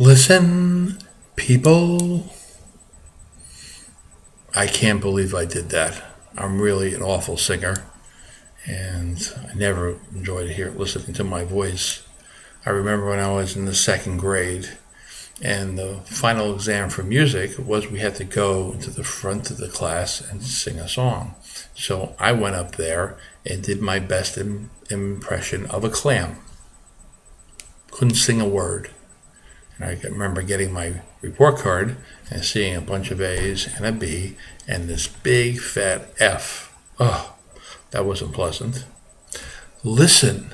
Listen, people. I can't believe I did that. I'm really an awful singer, and I never enjoyed listening to my voice. I remember when I was in the second grade, and the final exam for music was we had to go to the front of the class and sing a song. So I went up there and did my best impression of a clam. Couldn't sing a word. And I remember getting my report card and seeing a bunch of A's and a B and this big fat F. Oh, that wasn't pleasant. Listen,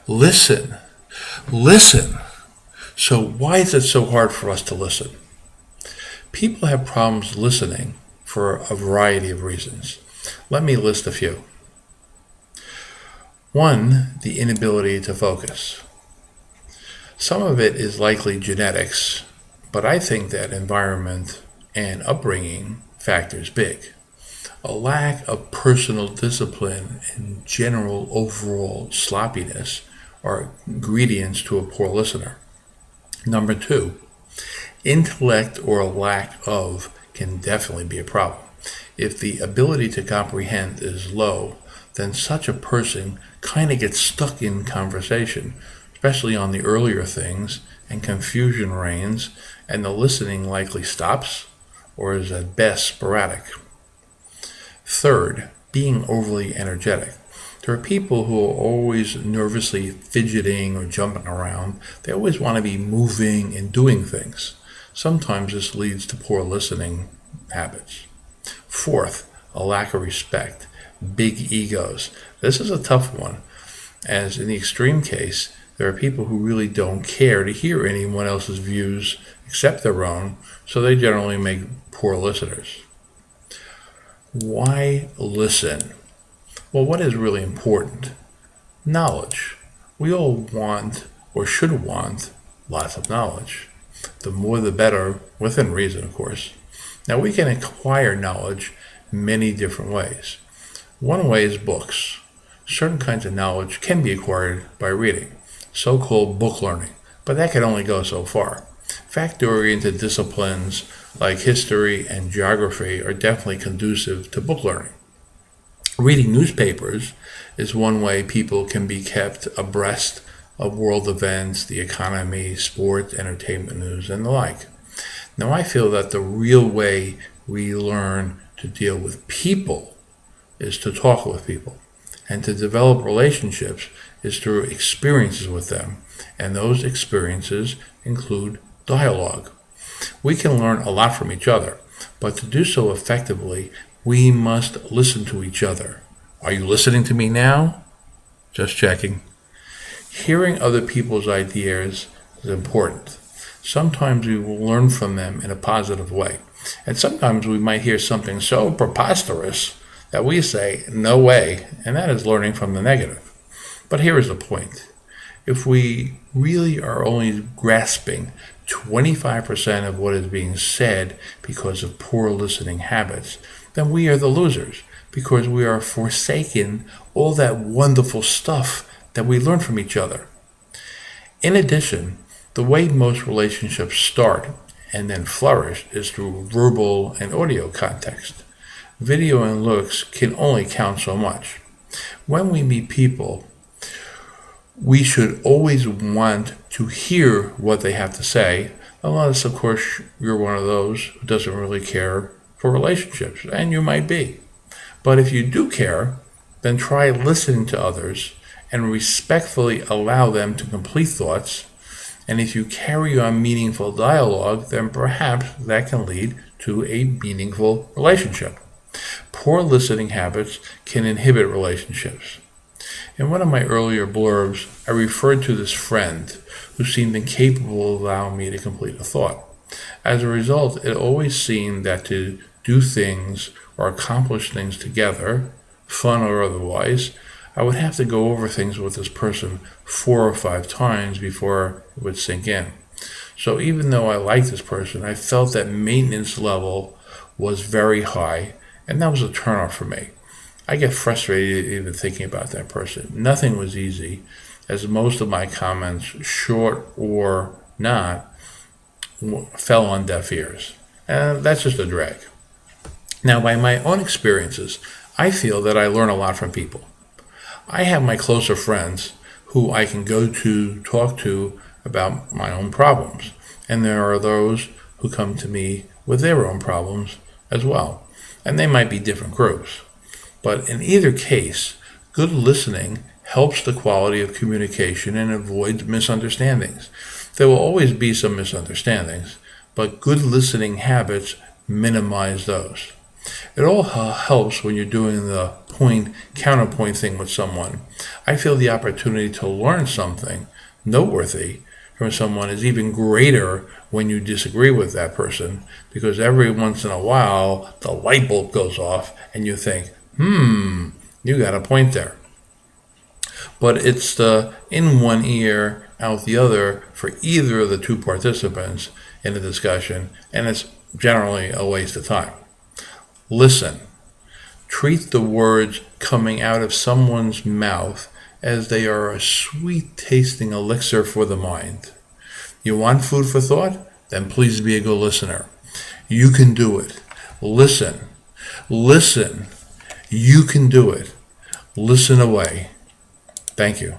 listen, listen. So why is it so hard for us to listen? People have problems listening for a variety of reasons. Let me list a few. One, the inability to focus. Some of it is likely genetics, but I think that environment and upbringing factors big. A lack of personal discipline and general overall sloppiness are ingredients to a poor listener. Number two, intellect or a lack of can definitely be a problem. If the ability to comprehend is low, then such a person kind of gets stuck in conversation, especially on the earlier things, and confusion reigns, and the listening likely stops or is at best sporadic. Third, being overly energetic. There are people who are always nervously fidgeting or jumping around. They always want to be moving and doing things. Sometimes this leads to poor listening habits. Fourth, a lack of respect. Big egos. This is a tough one, as in the extreme case, there are people who really don't care to hear anyone else's views except their own, so they generally make poor listeners. Why listen? Well, what is really important? Knowledge. We all want, or should want, lots of knowledge. The more the better, within reason, of course. Now, we can acquire knowledge many different ways. One way is books. Certain kinds of knowledge can be acquired by reading, so-called book learning, but that can only go so far. Fact-oriented disciplines like history and geography are definitely conducive to book learning. Reading newspapers is one way people can be kept abreast of world events, the economy, sports, entertainment news, and the like. Now, I feel that the real way we learn to deal with people is to talk with people, and to develop relationships is through experiences with them, and those experiences include dialogue. We can learn a lot from each other, but to do so effectively, we must listen to each other. Are you listening to me now? Just checking. Hearing other people's ideas is important. Sometimes we will learn from them in a positive way, and sometimes we might hear something so preposterous that we say, no way, and that is learning from the negative. But here is the point. If we really are only grasping 25% of what is being said because of poor listening habits, then we are the losers, because we are forsaking all that wonderful stuff that we learn from each other. In addition, the way most relationships start and then flourish is through verbal and audio context. Video and looks can only count so much. When we meet people, we should always want to hear what they have to say, unless, of course, you're one of those who doesn't really care for relationships, and you might be. But if you do care, then try listening to others and respectfully allow them to complete thoughts. And if you carry on meaningful dialogue, then perhaps that can lead to a meaningful relationship. Poor listening habits can inhibit relationships. In one of my earlier blurbs, I referred to this friend who seemed incapable of allowing me to complete a thought. As a result, it always seemed that to do things or accomplish things together, fun or otherwise, I would have to go over things with this person 4 or 5 times before it would sink in. So even though I liked this person, I felt that maintenance level was very high, and that was a turnoff for me. I get frustrated even thinking about that person. Nothing was easy, as most of my comments, short or not, fell on deaf ears. And that's just a drag. Now, by my own experiences, I feel that I learn a lot from people. I have my closer friends who I can go to talk to about my own problems. And there are those who come to me with their own problems as well. And they might be different groups. But in either case, good listening helps the quality of communication and avoids misunderstandings. There will always be some misunderstandings, but good listening habits minimize those. It all helps when you're doing the counterpoint thing with someone. I feel the opportunity to learn something noteworthy from someone is even greater when you disagree with that person, because every once in a while the light bulb goes off and you think, you got a point there. But it's the in one ear, out the other for either of the two participants in the discussion, and it's generally a waste of time. Listen. Treat the words coming out of someone's mouth as they are a sweet-tasting elixir for the mind. You want food for thought? Then please be a good listener. You can do it. Listen. Listen. You can do it. Listen away. Thank you.